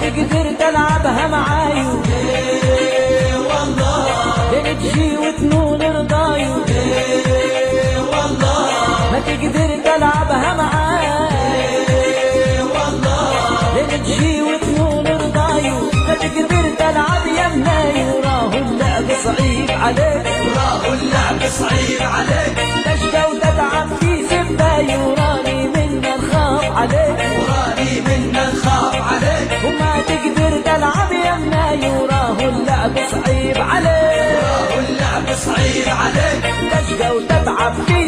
تقدر تلعبها معايو والله تجي وتنول رضايو والله ما تقدر تلعبها معايو والله تجي وتنول رضايو ما تقدر تلعب يمنايو راهو اللعب صعيب عليك راهو اللعب صعيب عليك تشقى وتتعب في سبايو راني من نخاف عليك وراني منا نخاف عليك وما تقدر تلعب يمنايو راهو اللعب صعيب عليك راهو اللعب صعيب عليك تشقى وتتعب في